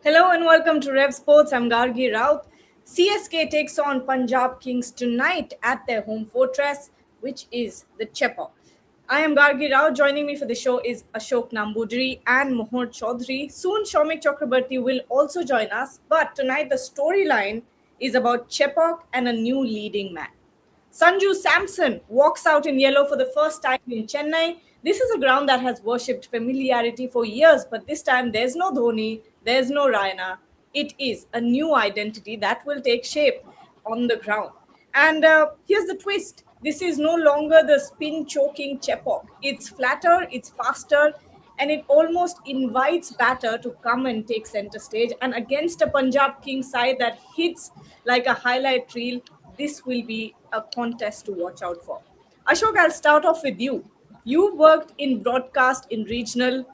Hello and welcome to Rev Sports. I'm Gargi Raut. CSK takes on Punjab Kings tonight at their home fortress, which is the Chepauk. I am Gargi Rao. Joining me for the show is Ashok Nambudri and Mohor Chaudhary. Soon, Shomik Chakrabarti will also join us. But tonight, the storyline is about Chepauk and a new leading man. Sanju Samson walks out in yellow for the first time in Chennai. This is a ground that has worshipped familiarity for years, but this time there's no Dhoni, there's no Raina. It is a new identity that will take shape on the ground. And here's the twist, this is no longer the spin choking Chepauk. It's flatter, it's faster, and it almost invites batter to come and take center stage. And against a Punjab Kings side that hits like a highlight reel, this will be a contest to watch out for. Ashok, I'll start off with you. You worked in broadcast in regional.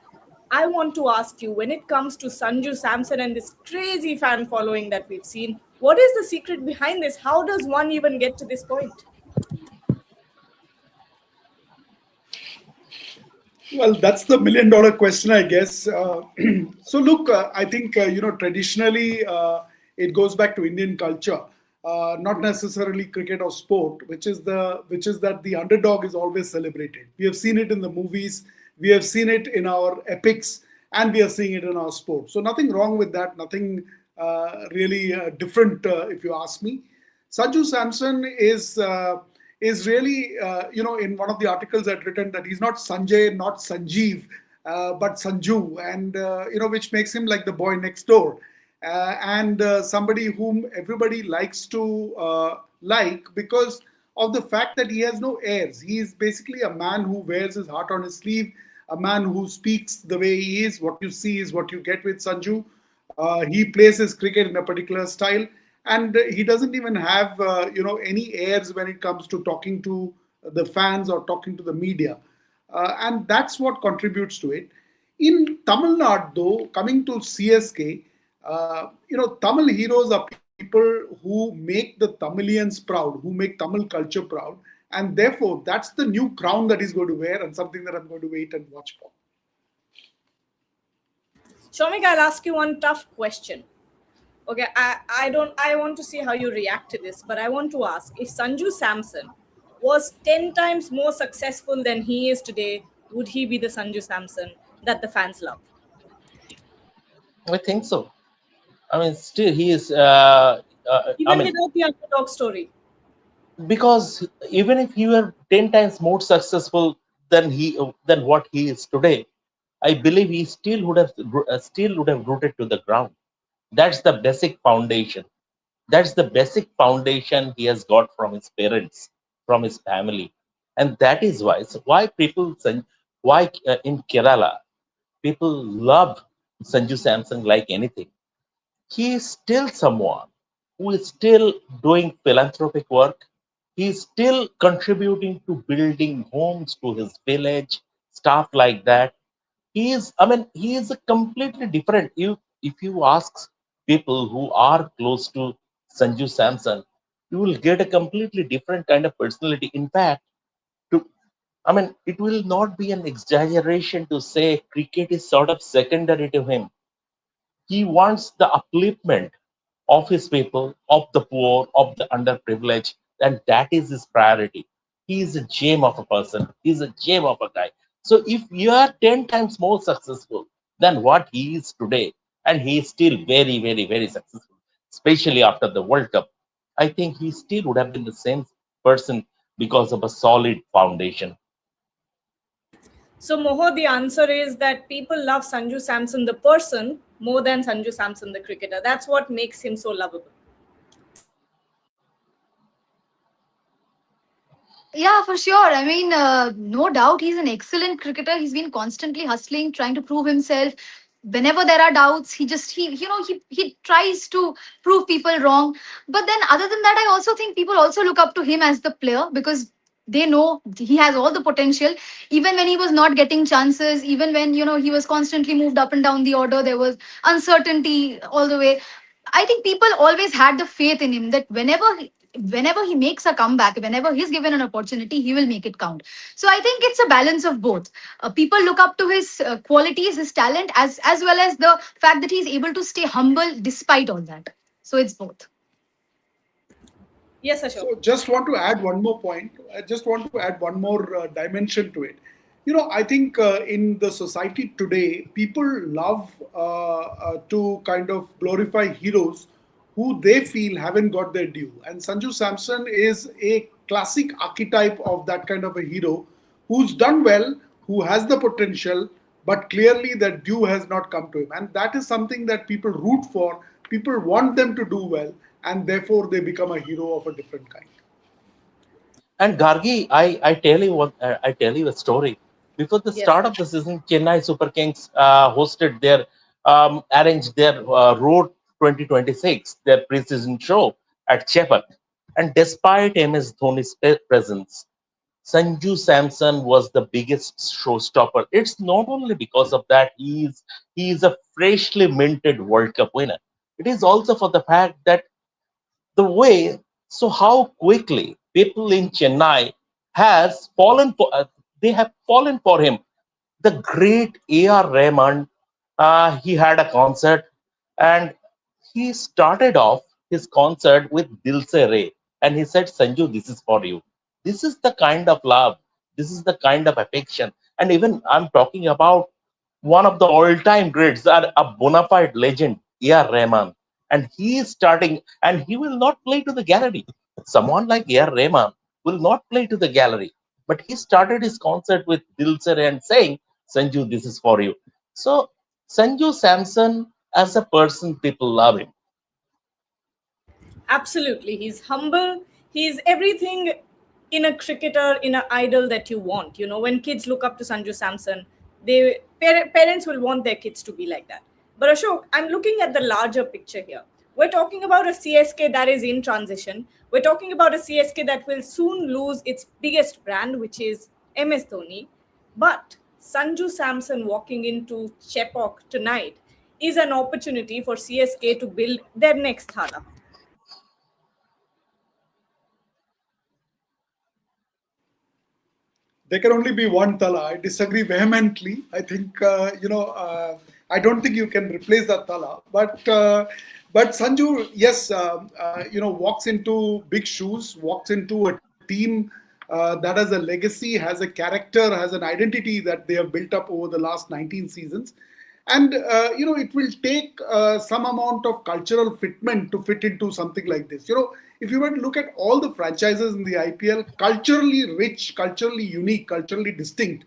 I want to ask you, when it comes to Sanju Samson and this crazy fan following that we've seen, what is the secret behind this? How does one even get to this point? Well, that's the $1 million question, I guess. So, look, I think traditionally it goes back to Indian culture, not necessarily cricket or sport, which is that the underdog is always celebrated. We have seen it in the movies, we have seen it in our epics, and we are seeing it in our sport. So, nothing wrong with that. Nothing really different, if you ask me. Sanju Samson is really, in one of the articles I'd written that he's not Sanjay, not Sanjeev, but Sanju, and, which makes him like the boy next door. And somebody whom everybody likes to like because of the fact that he has no airs. He is basically a man who wears his heart on his sleeve, a man who speaks the way he is. What you see is what you get with Sanju. He plays his cricket in a particular style, and he doesn't even have any airs when it comes to talking to the fans or talking to the media, and that's what contributes to it. In Tamil Nadu, though, coming to CSK, Tamil heroes are people who make the Tamilians proud, who make Tamil culture proud, and therefore that's the new crown that he's going to wear, and something that I'm going to wait and watch for. Shomik, I'll ask you one tough question. Okay, I want to see how you react to this, but I want to ask, if Sanju Samson was 10 times more successful than he is today, would he be the Sanju Samson that the fans love? I think so. I mean, still he is. Even without the underdog story. Because even if he were 10 times more successful than what he is today, I believe he still would have rooted to the ground. That's the basic foundation. That's the basic foundation he has got from his parents, from his family, and that is why. So why in Kerala people love Sanju Samson like anything. He is still someone who is still doing philanthropic work. He is still contributing to building homes to his village, stuff like that. He is a completely different. If you ask people who are close to Sanju Samson, you will get a completely different kind of personality. In fact, to it will not be an exaggeration to say cricket is sort of secondary to him. He wants the upliftment of his people, of the poor, of the underprivileged, and that is his priority. He is a gem of a person. He is a gem of a guy. So if you are 10 times more successful than what he is today, and he is still very, very, very successful, especially after the World Cup, I think he still would have been the same person because of a solid foundation. So, Moho, the answer is that people love Sanju Samson, the person, more than Sanju Samson, the cricketer. That's what makes him so lovable. Yeah, for sure. I mean, no doubt he's an excellent cricketer. He's been constantly hustling, trying to prove himself. Whenever there are doubts, he tries to prove people wrong. But then, other than that, I also think people also look up to him as the player because they know he has all the potential. Even when he was not getting chances, even when he was constantly moved up and down the order, there was uncertainty all the way. I think people always had the faith in him that whenever whenever he makes a comeback, whenever he's given an opportunity, he will make it count. So I think it's a balance of both. People look up to his qualities, his talent, as well as the fact that he's able to stay humble despite all that. So it's both. Yes, Ashok. So just want to add one more point. I just want to add one more dimension to it. I think in the society today, people love to kind of glorify heroes who they feel haven't got their due. And Sanju Samson is a classic archetype of that kind of a hero who's done well, who has the potential, but clearly that due has not come to him. And that is something that people root for. People want them to do well, and therefore they become a hero of a different kind. And Gargi, I tell you a story. Before the Yes. start of the season, Chennai Super Kings hosted their arranged their Road 2026, their preseason show at Chepauk. And despite MS Dhoni's presence, Sanju Samson was the biggest showstopper. It's not only because of that he is a freshly minted World Cup winner. It is also for the fact that the way, so how quickly people in Chennai has fallen for they have fallen for him. The great A.R. Rahman, he had a concert, and he started off his concert with Dil Se Re, and he said, Sanju, this is for you. This is the kind of love, this is the kind of affection. And even I'm talking about one of the all-time greats, a bona fide legend, A.R. Rahman. And he is starting, and he will not play to the gallery. Someone like A.R. Rahman will not play to the gallery. But he started his concert with Dil Se Re and saying, Sanju, this is for you. So Sanju Samson, as a person, people love him. Absolutely. He's humble. He's everything in a cricketer, in an idol that you want. When kids look up to Sanju Samson, parents will want their kids to be like that. But Ashok, I'm looking at the larger picture here. We're talking about a CSK that is in transition. We're talking about a CSK that will soon lose its biggest brand, which is MS Dhoni. But Sanju Samson walking into Chepauk tonight is an opportunity for CSK to build their next Thana. There can only be one Tala. I disagree vehemently. I think I don't think you can replace that Tala. But Sanju, yes, walks into big shoes, walks into a team that has a legacy, has a character, has an identity that they have built up over the last 19 seasons. And it will take some amount of cultural fitment to fit into something like this. If you were to look at all the franchises in the IPL, culturally rich, culturally unique, culturally distinct,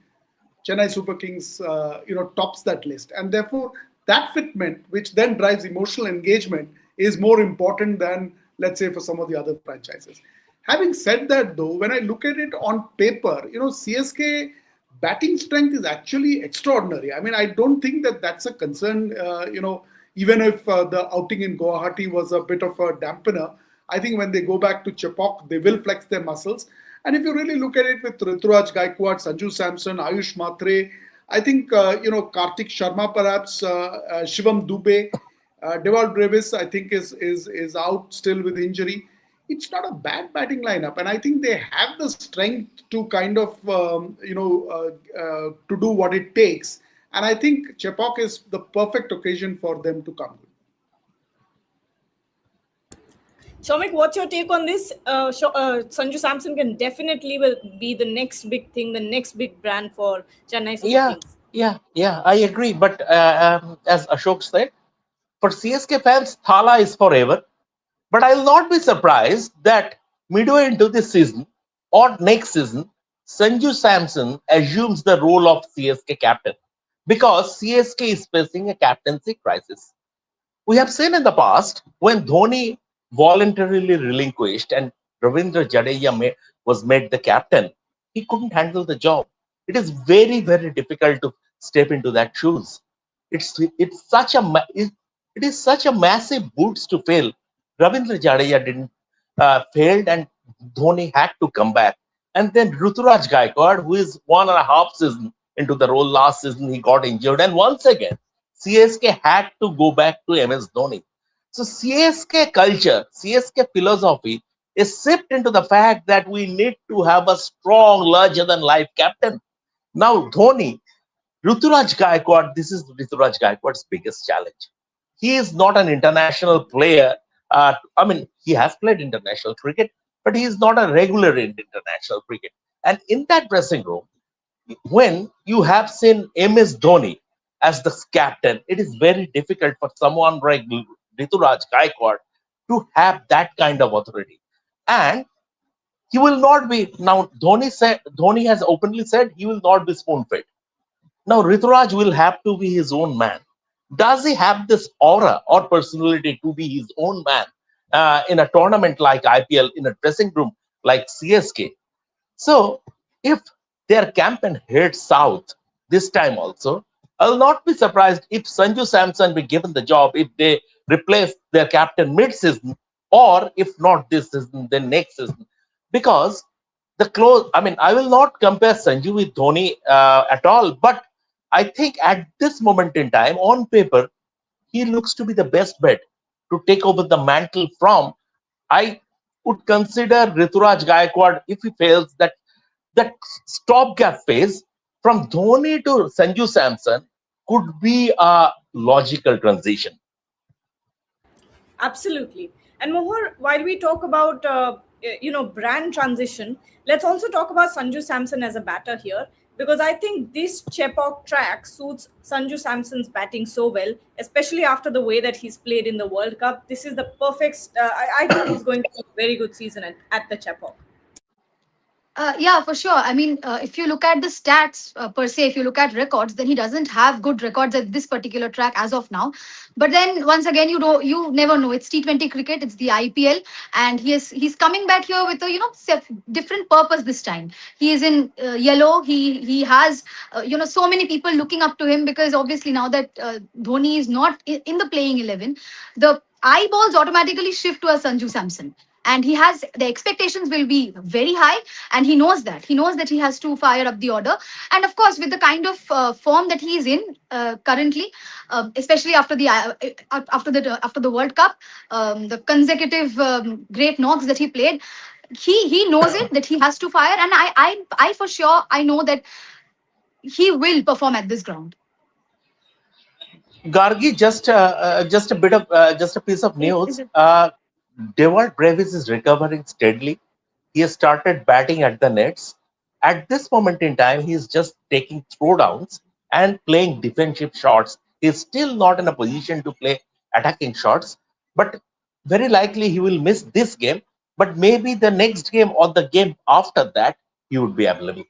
Chennai Super Kings, tops that list. And therefore, that fitment, which then drives emotional engagement, is more important than, let's say, for some of the other franchises. Having said that, though, when I look at it on paper, CSK batting strength is actually extraordinary. I mean, I don't think that that's a concern, even if the outing in Guwahati was a bit of a dampener. I think when they go back to Chepauk, they will flex their muscles. And if you really look at it with Rituraj Gaikwad, Sanju Samson, Ayush Matre, I think, Kartik Sharma perhaps, Shivam Dubey, Deval Brevis, I think is out still with injury. It's not a bad batting lineup. And I think they have the strength to kind of, to do what it takes. And I think Chepauk is the perfect occasion for them to come. Shomik, what's your take on this? Sanju Samson can definitely will be the next big thing, the next big brand for Chennai Super Kings. Yeah, I agree. But as Ashok said, for CSK fans, Thala is forever. But I'll not be surprised that midway into this season or next season, Sanju Samson assumes the role of CSK captain because CSK is facing a captaincy crisis. We have seen in the past when Dhoni voluntarily relinquished and Ravindra Jadeja was made the captain, he couldn't handle the job. It is very, very difficult to step into that shoes. It's such a it is such a massive boots to fill. Ravindra Jadeja didn't failed, and Dhoni had to come back. And then Ruturaj Gaikwad, who is 1.5 season into the role last season, he got injured, and once again CSK had to go back to MS Dhoni. So CSK culture, CSK philosophy is sipped into the fact that we need to have a strong, larger-than-life captain. Now, Dhoni, Ruturaj Gaikwad, this is Ruturaj Gaikwad's biggest challenge. He is not an international player. I mean, he has played international cricket, but he is not a regular in international cricket. And in that dressing room, when you have seen MS Dhoni as the captain, it is very difficult for someone like Rituraj Gaikwad to have that kind of authority. And he will not be now. Dhoni has openly said he will not be spoon fed. Now Rituraj will have to be his own man. Does he have this aura or personality to be his own man in a tournament like IPL, in a dressing room like CSK? So, if their campaign heads south this time also, I'll not be surprised if Sanju Samson be given the job if they replace their captain mid-season, or if not this season, then next season. Because the close, I mean, I will not compare Sanju with Dhoni at all, but I think at this moment in time, on paper, he looks to be the best bet to take over the mantle from. I would consider Rituraj Gaikwad if he fails that stopgap phase from Dhoni to Sanju Samson could be a logical transition. Absolutely. And Mohor, while we talk about brand transition, let's also talk about Sanju Samson as a batter here, because I think this Chepauk track suits Sanju Samson's batting so well, especially after the way that he's played in the World Cup. This is the perfect. I think he's going to have a very good season at the Chepauk. Yeah, for sure. I mean, if you look at the stats per se, if you look at records, then he doesn't have good records at this particular track as of now. But then once again, you never know. It's T20 cricket, it's the IPL, and he's coming back here with a different purpose this time. He is in yellow. He has so many people looking up to him, because obviously now that Dhoni is not in the playing 11, the eyeballs automatically shift to a Sanju Samson, and he has the expectations will be very high, and he knows that he has to fire up the order. And of course, with the kind of form that he is in currently, especially after the World Cup, the consecutive great knocks that he played, he knows it that he has to fire, and I for sure I know that he will perform at this ground. Gargi, just a bit of just a piece of Is news. it? Devalt Brevis is recovering steadily. He has started batting at the nets. At this moment in time, he is just taking throwdowns and playing defensive shots. He is still not in a position to play attacking shots, but very likely he will miss this game. But maybe the next game or the game after that, he would be available.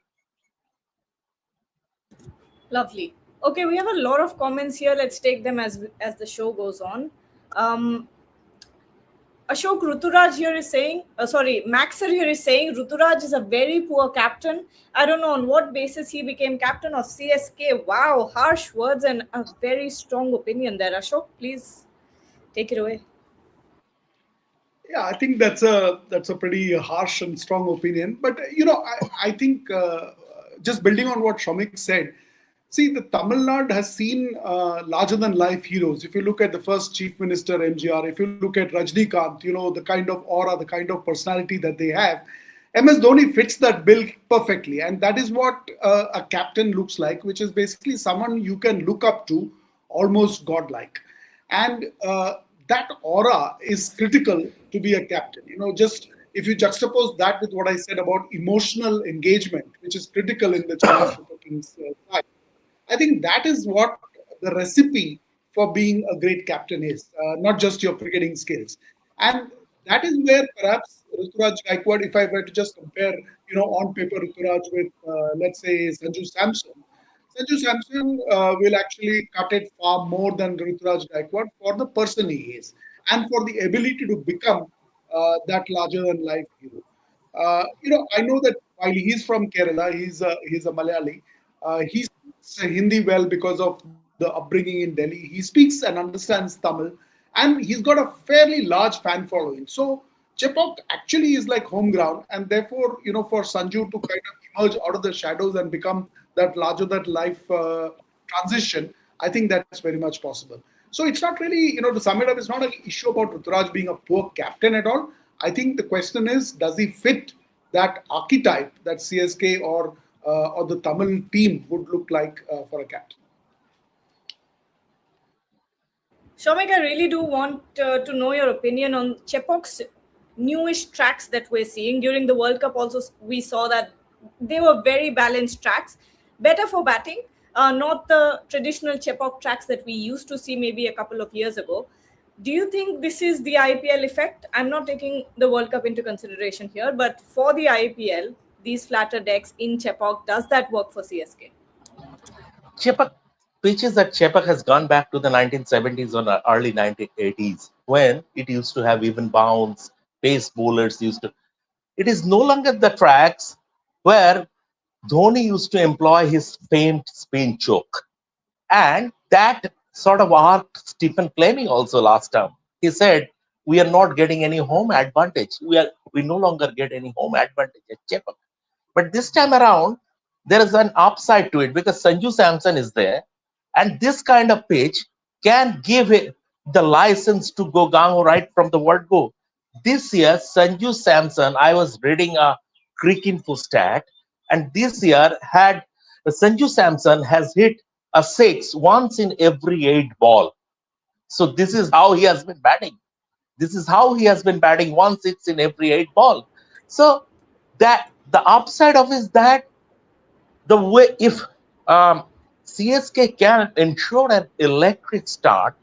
Lovely. Okay, we have a lot of comments here. Let's take them as the show goes on. Um, Ashok Ruturaj here is saying, Maxer here is saying Ruturaj is a very poor captain. I don't know on what basis he became captain of CSK. Wow, harsh words and a very strong opinion there. Ashok, please take it away. Yeah, I think that's a pretty harsh and strong opinion. But I think just building on what Shomik said, see, the Tamil Nadu has seen larger than life heroes. If you look at the first Chief Minister MGR, if you look at Rajnikant, the kind of aura, the kind of personality that they have, MS Dhoni fits that bill perfectly, and that is what a captain looks like, which is basically someone you can look up to, almost godlike. And that aura is critical to be a captain. Just if you juxtapose that with what I said about emotional engagement, which is critical in the Chennai Super Kings side, I think that is what the recipe for being a great captain is, not just your cricketing skills. And that is where perhaps Ruturaj Gaikwad, if I were to just compare, on paper Ruturaj with, let's say, Sanju Samson will actually cut it far more than Ruturaj Gaikwad for the person he is and for the ability to become that larger than life hero. I know that while he's from Kerala, he's a Malayali. He speaks Hindi well because of the upbringing in Delhi. He speaks and understands Tamil, and he's got a fairly large fan following. So Chepauk actually is like home ground, and therefore, for Sanju to kind of emerge out of the shadows and become that larger than life transition, I think that's very much possible. So it's not really, to sum it up, it's not an issue about Ruturaj being a poor captain at all. I think the question is, does he fit that archetype that CSK or the Tamil team would look like for a captain? Shomik, I really do want to know your opinion on Chepauk's newish tracks that we're seeing during the World Cup. Also, we saw that they were very balanced tracks, better for batting, not the traditional Chepauk tracks that we used to see maybe a couple of years ago. Do you think this is the IPL effect? I'm not taking the World Cup into consideration here, but for the IPL, these flatter decks in Chepauk, does that work for CSK? Chepauk pitches that Chepauk has gone back to the 1970s or early 1980s when it used to have even bounce, pace bowlers used to. It is no longer the tracks where Dhoni used to employ his famed spin choke. And that sort of arced Stephen Fleming also last time. He said, we are not getting any home advantage. We no longer get any home advantage at Chepauk. But this time around, there is an upside to it because Sanju Samson is there. And this kind of pitch can give it the license to go gang right from the word go. This year, Sanju Samson, I was reading a Cricinfo stat, and this year had Sanju Samson has hit a six once in every 8 ball. So this is how he has been batting. This is how he has been batting 1 6 in every 8 ball. So that the upside of is that the way if CSK can ensure an electric start,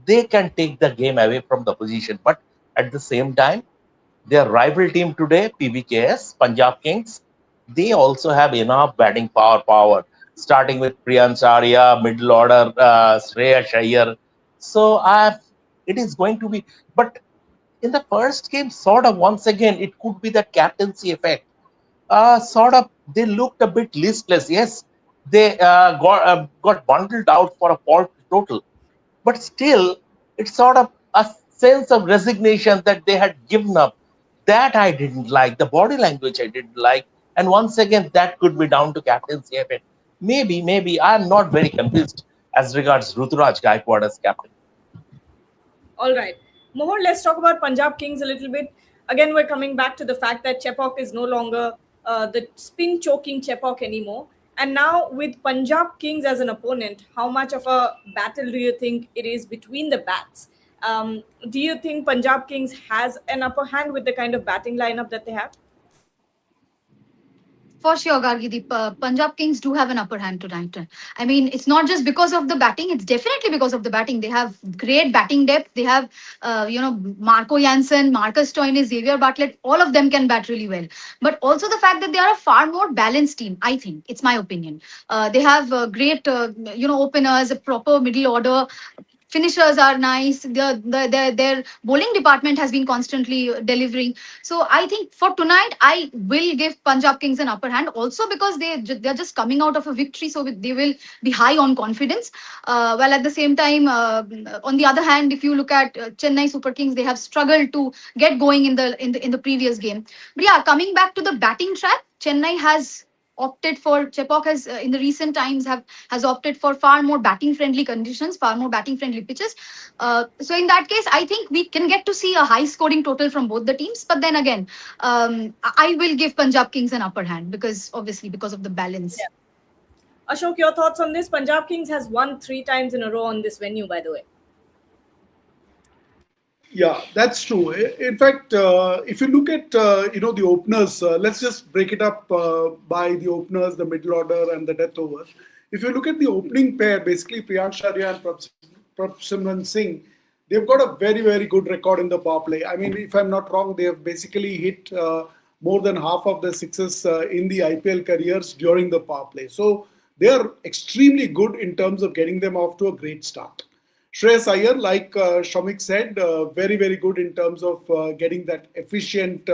they can take the game away from the position. But at the same time, their rival team today, PBKS, Punjab Kings, they also have enough batting power, starting with Priyansh Arya, middle order, Shreyas Iyer. So it is going to be, but in the first game, sort of once again, it could be that captaincy effect. Sort of, they looked a bit listless. Yes, they got bundled out for a fault total, but still, it's sort of a sense of resignation that they had given up. That I didn't like. The body language I didn't like. And once again, that could be down to captaincy effect. Maybe I'm not very convinced as regards Ruturaj Gaikwad as captain. All right. Mohor, let's talk about Punjab Kings a little bit. Again, we're coming back to the fact that Chepauk is no longer the spin choking Chepauk anymore. And now, with Punjab Kings as an opponent, how much of a battle do you think it is between the bats? Do you think Punjab Kings has an upper hand with the kind of batting lineup that they have? For sure, Gargi, the Punjab Kings do have an upper hand tonight. I mean, it's not just because of the batting; it's definitely because of the batting. They have great batting depth. They have, Marco Jansen, Marcus Stoinis, Xavier Bartlett. All of them can bat really well. But also the fact that they are a far more balanced team. I think it's my opinion. They have great, openers, a proper middle order. Finishers are nice. Their bowling department has been constantly delivering. So I think for tonight, I will give Punjab Kings an upper hand. Also because they're just coming out of a victory, so they will be high on confidence. While at the same time, on the other hand, if you look at Chennai Super Kings, they have struggled to get going in the previous game. But yeah, coming back to the batting track, Chennai has opted for Chepauk has in the recent times have has opted for far more batting friendly conditions, far more batting friendly pitches. So in that case, I think we can get to see a high scoring total from both the teams. But then again, I will give Punjab Kings an upper hand because obviously because of the balance. Yeah. Ashok, your thoughts on this? Punjab Kings has won 3 times in a row on this venue, by the way. Yeah, that's true. In fact, if you look at the openers, let's just break it up by the openers, the middle order, and the death over. If you look at the opening pair, basically Priyansh Arya and Prabsimran Singh, they've got a very very good record in the power play. I mean, if I'm not wrong, they have basically hit more than half of the sixes in the IPL careers during the power play. So they are extremely good in terms of getting them off to a great start. Shreyas Iyer, like Shomik said, very, very good in terms of getting that efficient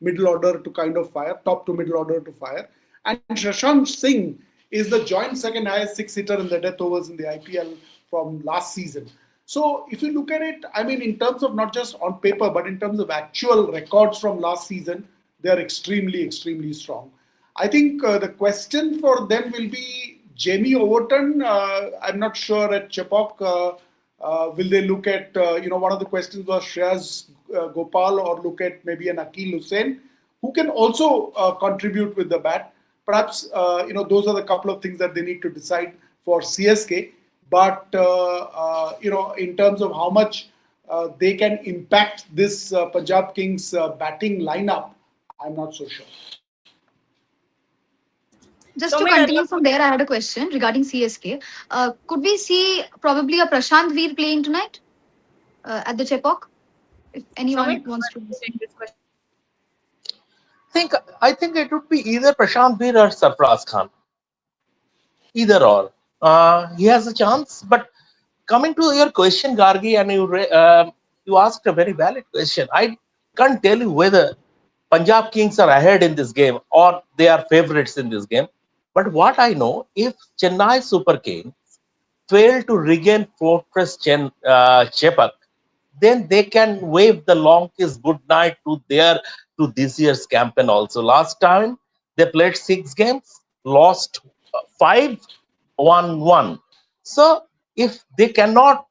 middle order to kind of fire, top to middle order to fire. And Shashank Singh is the joint second highest six hitter in the death overs in the IPL from last season. So if you look at it, I mean, in terms of not just on paper, but in terms of actual records from last season, they are extremely, extremely strong. I think the question for them will be Jamie Overton. I'm not sure at Chepauk Will they look at, one of the questions was Shreyas Gopal, or look at maybe an Akil Hussain, who can also contribute with the bat. Perhaps, those are the couple of things that they need to decide for CSK. But, in terms of how much they can impact this Punjab Kings batting lineup, I'm not so sure. Just to Shomik, I'd continue love from there, I had a question regarding CSK. Could we see probably a Prashant Veer playing tonight at the Chepauk? If anyone Shomik, wants to. take this question. think I think it would be either Prashant Veer or Sarfraz Khan, either or. He has a chance. But coming to your question, Gargi, and you asked a very valid question. I can't tell you whether Punjab Kings are ahead in this game or they are favorites in this game. But what I know, if Chennai Super Kings fail to regain Fortress Chepauk, then they can wave the long kiss goodnight to this year's campaign also. Last time they played 6 games, lost 5, won 1. So if they cannot,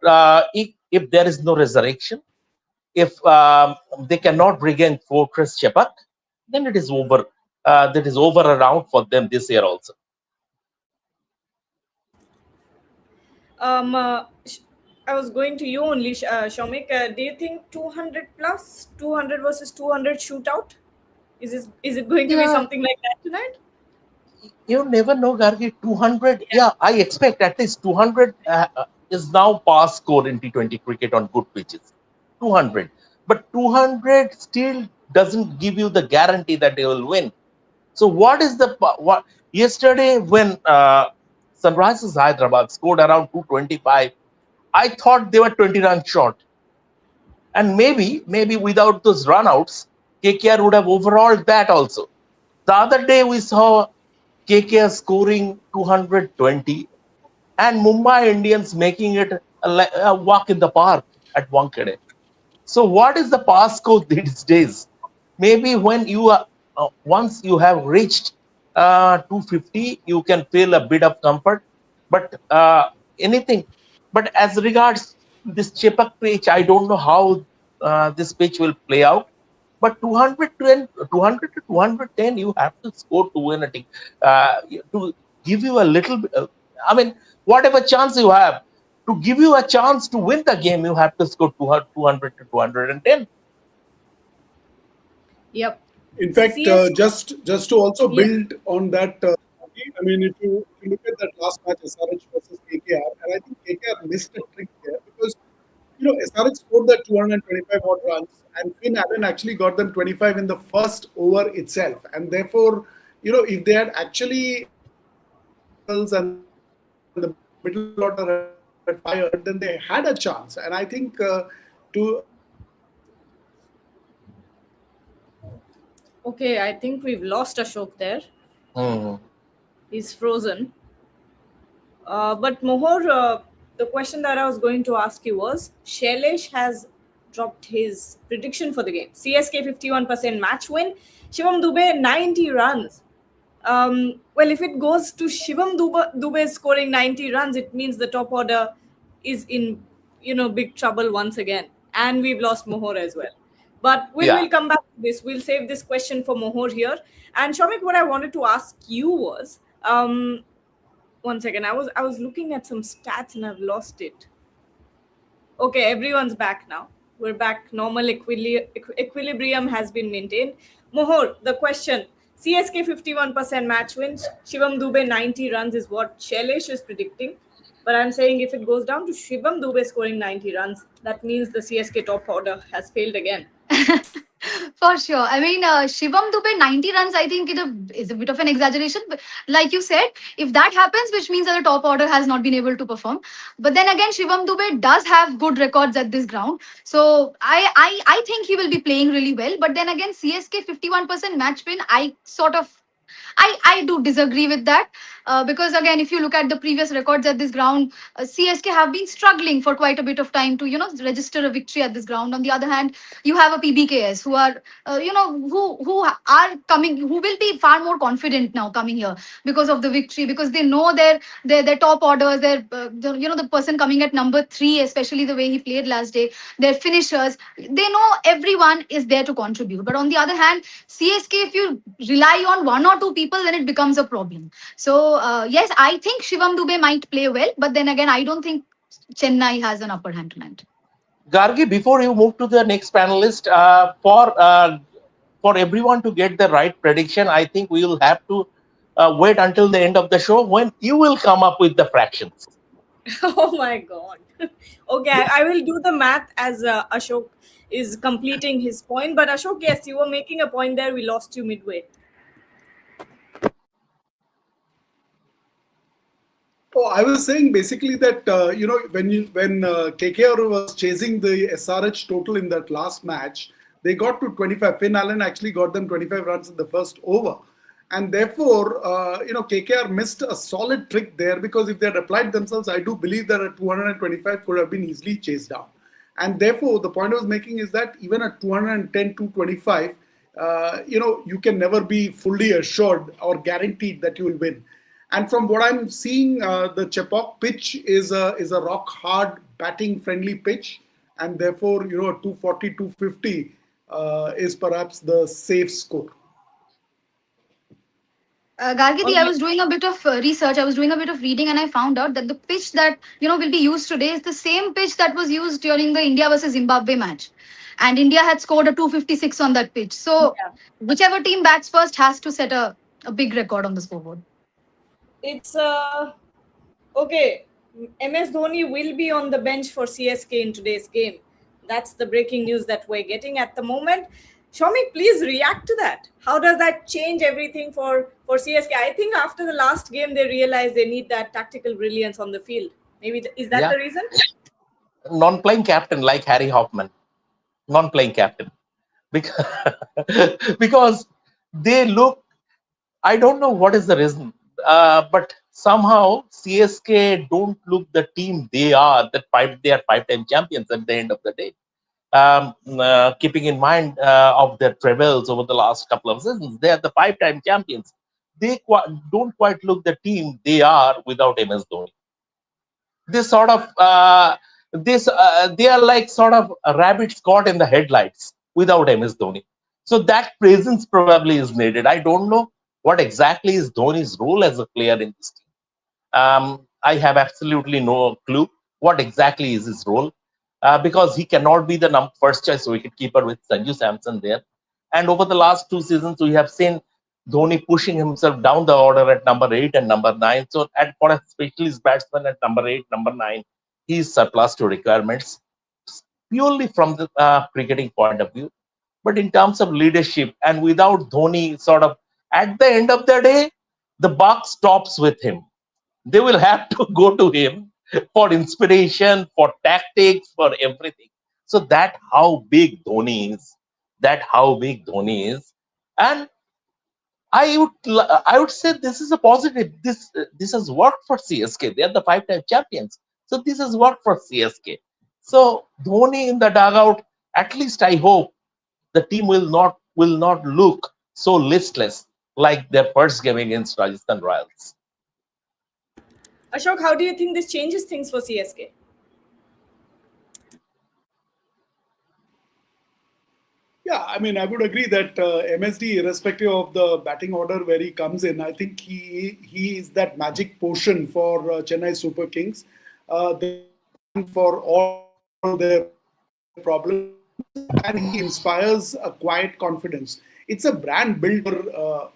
if there is no resurrection, if they cannot regain Fortress Chepauk, then it is over. That is over around for them this year also. Um, uh, sh- I was going to you only, Shomik. Do you think 200 plus, 200 versus 200 shootout? Is it going to be Yeah, something like that tonight? you never know, Gargi. 200. Yeah, I expect at least 200 is now past score in T20 cricket on good pitches. 200. But 200 still doesn't give you the guarantee that they will win. So what is what yesterday when Sunrisers Hyderabad scored around 225, I thought they were 20 runs short, and maybe without those runouts, KKR would have overhauled that also. The other day we saw KKR scoring 220 and Mumbai Indians making it a walk in the park at Wankhede. So what is the passcode these days? Maybe when you are once you have reached 250, you can feel a bit of comfort. But anything. But as regards this Chepak pitch, I don't know how this pitch will play out. But 210, 200 to 210, you have to score to win a thing. To give you a little bit, I mean, whatever chance you have, to give you a chance to win the game, you have to score 200 to 210. Yep. In fact, CS, just to also yeah. build on that, I mean, if you look at that last match, SRH versus KKR, and I think KKR missed a trick there because SRH scored that 225 odd runs, and Finn Allen actually got them 25 in the first over itself, and therefore, if they had actually and the middle order had fired, then they had a chance, and I think Okay, I think we've lost Ashok there. Hmm. He's frozen. But Mohor, the question that I was going to ask you was Shailesh has dropped his prediction for the game. CSK 51% match win. Shivam Dube 90 runs. Well, if it goes to Shivam Dube scoring 90 runs, it means the top order is in big trouble once again, and we've lost Mohor as well. But Yeah. we'll come back to this. We'll save this question for Mohor here. And Shomik, what I wanted to ask you was, one second. I was looking at some stats and I've lost it. Okay, everyone's back now. We're back. Normal equilibrium has been maintained. Mohor, the question: CSK 51% match wins. Shivam Dube 90 runs is what Shailesh is predicting. But I'm saying if it goes down to Shivam Dube scoring 90 runs, that means the CSK top order has failed again. For sure. I mean, Shivam Dube 90 runs, I think is a bit of an exaggeration. But like you said, if that happens, which means that the top order has not been able to perform. But then again, Shivam Dube does have good records at this ground. So I think he will be playing really well. But then again, CSK 51% match win, I do disagree with that, because again, if you look at the previous records at this ground, CSK have been struggling for quite a bit of time to register a victory at this ground. On the other hand, you have a PBKS who are who are coming, who will be far more confident now coming here because of the victory, because they know their top orders, the person coming at number 3, especially the way he played last day, their finishers, they know everyone is there to contribute. But on the other hand, CSK, if you rely on one or two people, then it becomes a problem. So yes, I think Shivam Dubey might play well, but then again, I don't think Chennai has an upper hand tonight. Gargi, before you move to the next panelist, for everyone to get the right prediction, I think we will have to wait until the end of the show when you will come up with the fractions. Oh my God. Okay, I will do the math as Ashok is completing his point. But Ashok, yes, you were making a point there. We lost you midway. Oh, I was saying basically that when KKR was chasing the SRH total in that last match, they got to 25. Finn Allen actually got them 25 runs in the first over, and therefore KKR missed a solid trick there, because if they had applied themselves, I do believe that a 225 could have been easily chased down. And therefore, the point I was making is that even at 210, 225, you can never be fully assured or guaranteed that you will win. And from what I'm seeing, the Chepauk pitch is a rock hard batting friendly pitch, and therefore 240, 250 is perhaps the safe score. Gargidi, I was doing a bit of research. I was doing a bit of reading, and I found out that the pitch that will be used today is the same pitch that was used during the India versus Zimbabwe match, and India had scored a 256 on that pitch. So, Yeah. whichever team bats first has to set a big record on the scoreboard. It's okay. MS Dhoni will be on the bench for CSK in today's game. That's the breaking news that we're getting at the moment. Shomik, please react to that. How does that change everything for CSK? I think after the last game, they realized they need that tactical brilliance on the field. Maybe is that Yeah. the reason? Non-playing captain like Harry Hoffman, non-playing captain, because because they look. I don't know what is the reason, but somehow CSK don't look the team they are. They are five-time champions at the end of the day. Keeping in mind of their travels over the last couple of seasons, they are the five-time champions. They don't quite look the team they are without MS Dhoni. This sort of they are like sort of rabbits caught in the headlights without MS Dhoni. So that presence probably is needed. I don't know what exactly is Dhoni's role as a player in this team. I have absolutely no clue what exactly is his role, because he cannot be the first choice wicketkeeper with Sanju Samson there. And over the last 2 seasons, we have seen Dhoni pushing himself down the order at number 8 and number 9. So, for a specialist batsman at number 8, number 9, he is surplus to requirements purely from the cricketing point of view. But in terms of leadership, and without Dhoni, sort of at the end of the day, the buck stops with him. They will have to go to him for inspiration, for tactics, for everything. So that how big Dhoni is. That how big Dhoni is. And I would say this is a positive. This has worked for CSK. They are the five-time champions. So this has worked for CSK. So Dhoni in the dugout, at least I hope the team will not look so listless like their first game against Rajasthan Royals. Ashok, how do you think this changes things for CSK? Yeah, I mean, I would agree that MSD, irrespective of the batting order where he comes in, I think he is that magic potion for Chennai Super Kings. For all their problems, and he inspires a quiet confidence. It's a brand built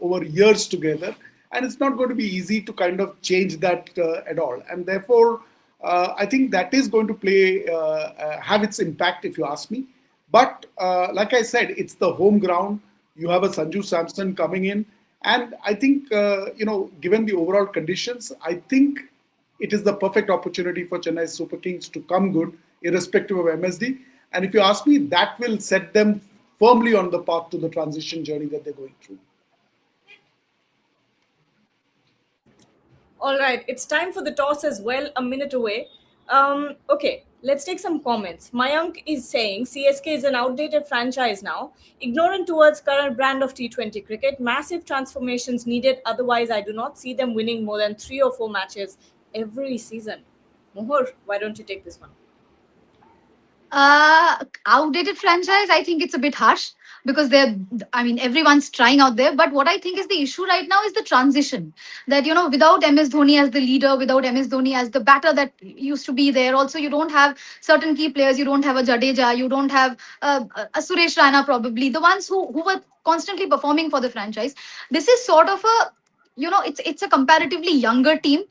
over years together, and it's not going to be easy to kind of change that at all. And therefore, I think that is going to have its impact, if you ask me. But like I said, it's the home ground. You have a Sanju Samson coming in. And I think, given the overall conditions, I think it is the perfect opportunity for Chennai Super Kings to come good, irrespective of MSD. And if you ask me, that will set them firmly on the path to the transition journey that they're going through. All right, it's time for the toss as well, a minute away. Okay, let's take some comments. Mayank is saying CSK is an outdated franchise now, ignorant towards current brand of T20 cricket. Massive transformations needed, otherwise, I do not see them winning more than 3 or 4 matches every season. Mohor, why don't you take this one? Outdated franchise, I think it's a bit harsh because I mean, everyone's trying out there. But what I think is the issue right now is the transition. That, without MS Dhoni as the leader, without MS Dhoni as the batter that used to be there, also, you don't have certain key players. You don't have a Jadeja, you don't have a Suresh Raina, probably, the ones who were constantly performing for the franchise. This is sort of a it's a comparatively younger team,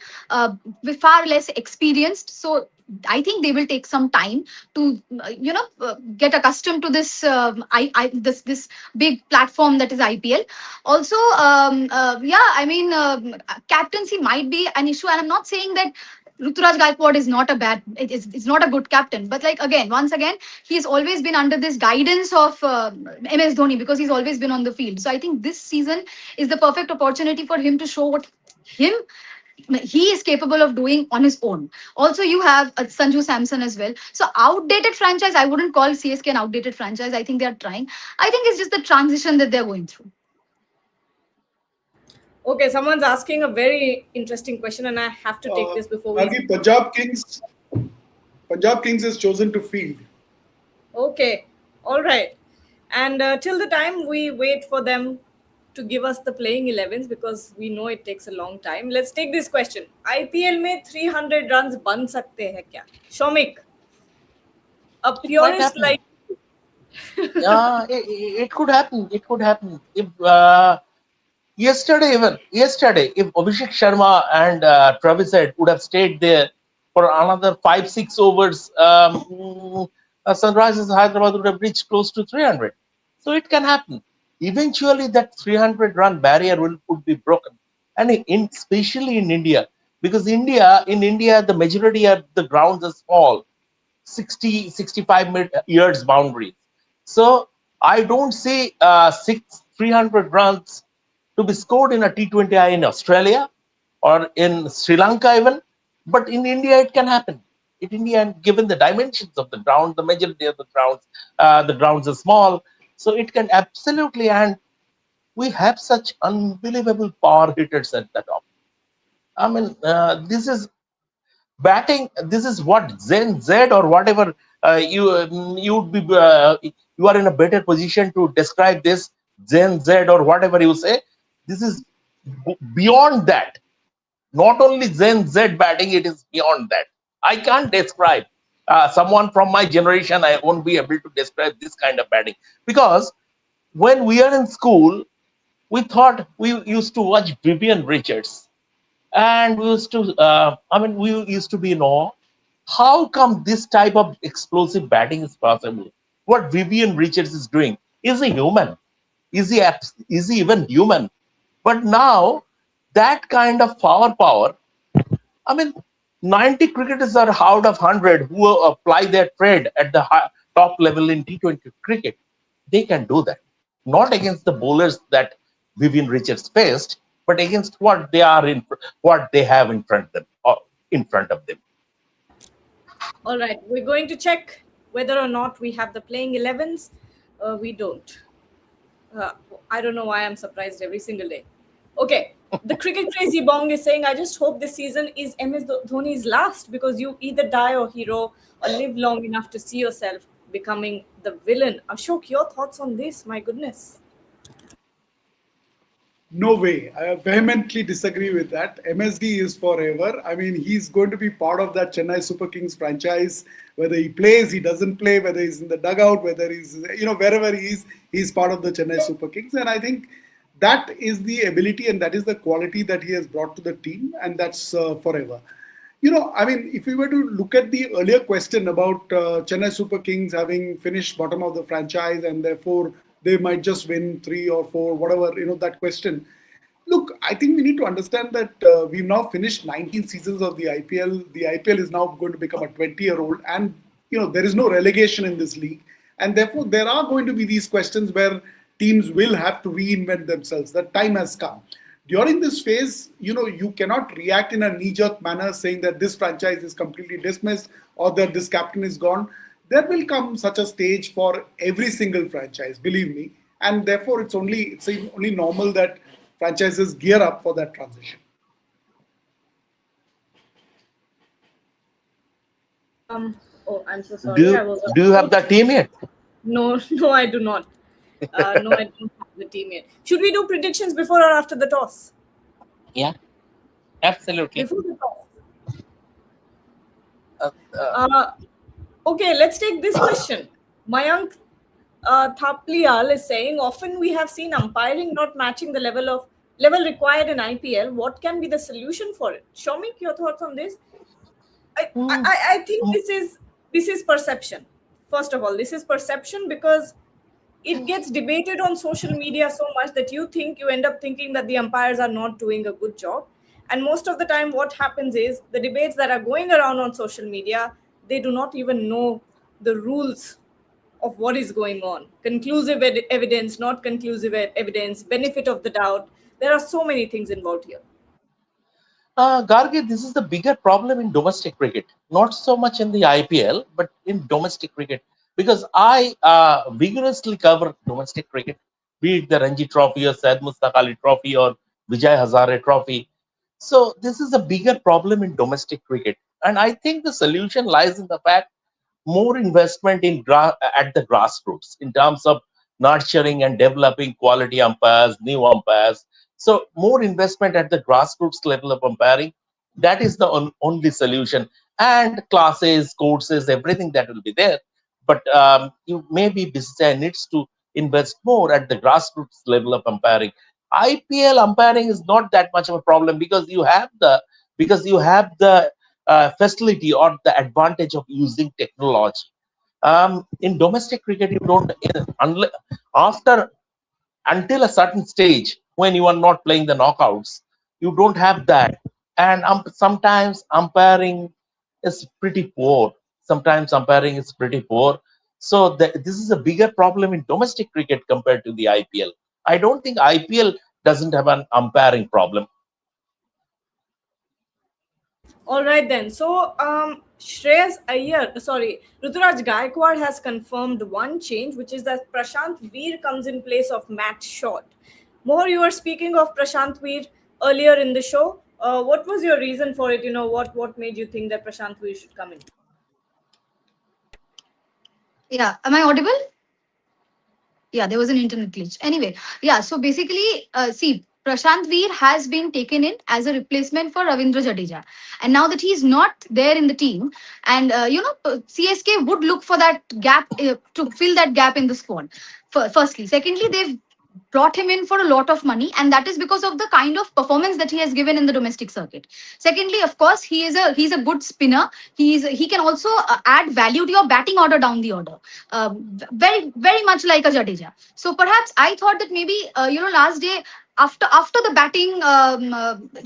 with far less experienced. So I think they will take some time to get accustomed to this this big platform that is IPL. Also, yeah, I mean, captaincy might be an issue, and I'm not saying that Ruturaj Gaikwad is not a bad, it's not a good captain. But like, again, once again, he's always been under this guidance of MS Dhoni, because he's always been on the field. So I think this season is the perfect opportunity for him to show what him he is capable of doing on his own. Also, you have Sanju Samson as well. So outdated franchise, I wouldn't call CSK an outdated franchise. I think they are trying. I think it's just the transition that they're going through. Okay, someone's asking a very interesting question, and I have to take this before we. Gargi, Punjab Kings has chosen to field. Okay, all right. And till the time we wait for them to give us the playing 11s, because we know it takes a long time. Let's take this question. IPL में 300 runs बन सकते हैं क्या? Shomik, a purist like. It could happen. It could happen. If yesterday, if Abhishek Sharma and Travis Head would have stayed there for another 5-6 overs, Sunrisers Hyderabad would have reached close to 300. So it can happen. Eventually, that 300-run barrier would be broken, and especially in India, because in India, the majority of the grounds are small, 65 yards boundaries. So I don't see 300 runs to be scored in a T20I in Australia or in Sri Lanka even, but in India it can happen. In India, given the dimensions of the ground, the majority of the grounds are small, so it can absolutely. And we have such unbelievable power hitters at the top. I mean, this is batting. This is what Zen Z or whatever you would be. You are in a better position to describe this Zen Z or whatever you say. This is beyond that. Not only Zen Z batting, it is beyond that. I can't describe. Someone from my generation, I won't be able to describe this kind of batting, because when we are in school, we thought we used to watch Vivian Richards, and we used to. We used to be in awe. How come this type of explosive batting is possible? What Vivian Richards is doing? Is he human? Is he even human? But now, that kind of power. I mean, 90 cricketers are out of 100 who apply their trade at the top level in T20 cricket. They can do that. Not against the bowlers that Vivian Richards faced, but against what they have in front of them. All right, we're going to check whether or not we have the playing 11s. We don't. I don't know why I'm surprised every single day. Okay, the cricket crazy bong is saying, I just hope this season is MS Dhoni's last, because you either die or hero or live long enough to see yourself becoming the villain. Ashok, your thoughts on this? My goodness. No way. I vehemently disagree with that. MSD is forever. I mean, he's going to be part of that Chennai Super Kings franchise. Whether he plays, he doesn't play, whether he's in the dugout, whether he's, wherever he is, he's part of the Chennai Super Kings. And I think that is the ability and that is the quality that he has brought to the team. And that's forever. If we were to look at the earlier question about Chennai Super Kings having finished bottom of the franchise and therefore they might just win 3 or 4, whatever, that question. Look, I think we need to understand that we've now finished 19 seasons of the IPL. The IPL is now going to become a 20-year-old, and, there is no relegation in this league. And therefore, there are going to be these questions where teams will have to reinvent themselves. That time has come. During this phase, you cannot react in a knee-jerk manner saying that this franchise is completely dismissed or that this captain is gone. There will come such a stage for every single franchise, believe me, and therefore it's only normal that franchises gear up for that transition. Oh, I'm so Do sorry. I was do you have on the mute. team yet? No, no, I do not. No, I don't have the team yet. Should we do predictions before or after the toss? Yeah, absolutely. Before the toss. Uh, uh, Uh, okay, let's take this question. Mayank Thaplial is saying often we have seen umpiring not matching the level required in IPL. What can be the solution for it? Shomik, your thoughts on this? mm, I think mm, this is perception. First of all, this is perception because it gets debated on social media so much that you end up thinking that the umpires are not doing a good job. And most of the time what happens is the debates that are going around on social media, they do not even know the rules of what is going on. Conclusive evidence, not conclusive evidence, benefit of the doubt. There are so many things involved here. Gargi, this is the bigger problem in domestic cricket, not so much in the IPL, but in domestic cricket. Because I vigorously cover domestic cricket, be it the Ranji Trophy or Syed Mustaq Ali Trophy or Vijay Hazare Trophy. So this is a bigger problem in domestic cricket, and I think the solution lies in the fact more investment at the grassroots in terms of nurturing and developing quality umpires, new umpires. So more investment at the grassroots level of umpiring. That is the only solution. And classes, courses, everything that will be there. But you maybe BCCI needs to invest more at the grassroots level of umpiring. IPL umpiring is not that much of a problem because you have the facility or the advantage of using technology. In domestic cricket, you don't after until a certain stage when you are not playing the knockouts, you don't have that, and sometimes umpiring is pretty poor. Sometimes umpiring is pretty poor. So this is a bigger problem in domestic cricket compared to the IPL. I don't think IPL doesn't have an umpiring problem. All right then. So, Ruturaj Gaikwad has confirmed one change, which is that Prashant Veer comes in place of Matt Short. Mohar, you were speaking of Prashant Veer earlier in the show. What was your reason for it? What made you think that Prashant Veer should come in? Yeah, am I audible? Yeah, there was an internet glitch. Anyway, yeah, so basically, see, Prashant Veer has been taken in as a replacement for Ravindra Jadeja. And now that he's not there in the team, and CSK would look for that gap to fill that gap in the squad. Firstly. Secondly, they've brought him in for a lot of money, and that is because of the kind of performance that he has given in the domestic circuit. Secondly, of course, he's a good spinner. He can also add value to your batting order down the order, very very much like a Jadeja. So perhaps I thought that maybe last day, after the batting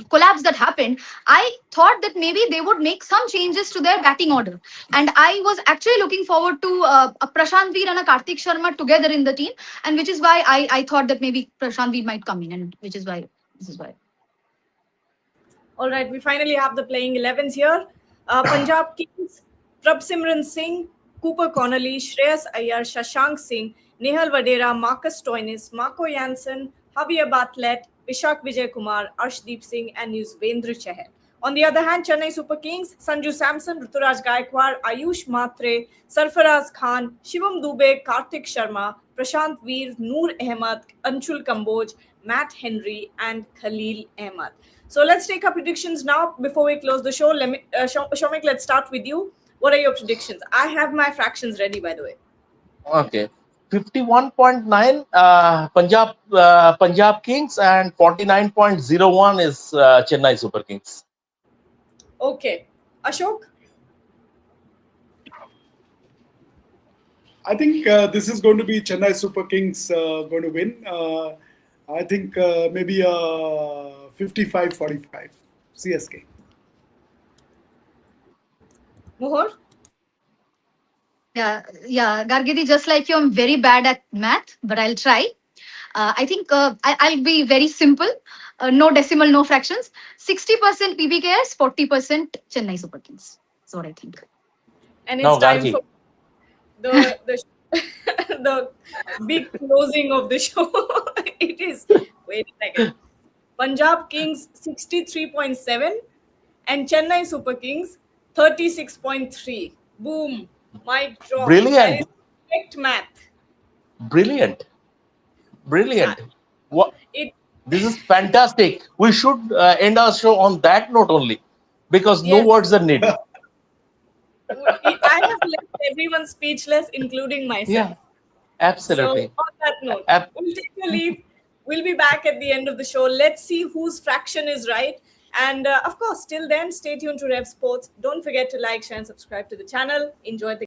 collapse that happened, I thought that maybe they would make some changes to their batting order, and I was actually looking forward to a Prashant Veer and a Karthik Sharma together in the team, and which is why I thought that maybe Prashant Veer might come in, and which is why this is why. All right, we finally have the playing 11s here. Punjab Kings, Prabsimran Singh, Cooper Connolly, Shreyas Iyer, Shashank Singh, Nehal Vadera, Marcus Stoinis, Marco Janssen, Javier Bartlett, Vishak Vijay Kumar, Arshdeep Singh, and Yuzvendra Chahal. On the other hand, Chennai Super Kings, Sanju Samson, Ruturaj Gaikwad, Ayush Matre, Sarfaraz Khan, Shivam Dubey, Karthik Sharma, Prashant Veer, Noor Ahmed, Anshul Kamboj, Matt Henry, and Khalil Ahmed. So let's take our predictions now before we close the show. Shomik, let's start with you. What are your predictions? I have my fractions ready, by the way. Okay. 51.9 Punjab Kings and 49.01 is Chennai Super Kings. Okay. Ashok? I think this is going to be Chennai Super Kings going to win. I think maybe 55-45 CSK. Mohor? Yeah, Gargidi, just like you, I'm very bad at math, but I'll try. I think I'll be very simple. No decimal, no fractions. 60% PBKS, 40% Chennai Super Kings. That's what I think. And it's Now, time for Gargi, the the big closing of the show. It is, wait a second. Punjab Kings 63.7 and Chennai Super Kings 36.3. Boom. Mic drop. That is brilliant, correct math. brilliant, Yeah. brilliant. What? It This is fantastic. We should end our show on that note only, because no yes. words are needed. I have left everyone speechless, including myself. Yeah, So, absolutely. on that note, Ab- we'll take a leave. We'll be back at the end of the show. Let's see whose fraction is right. And of course, till then, stay tuned to Rev Sports. Don't forget to like, share, and subscribe to the channel. Enjoy the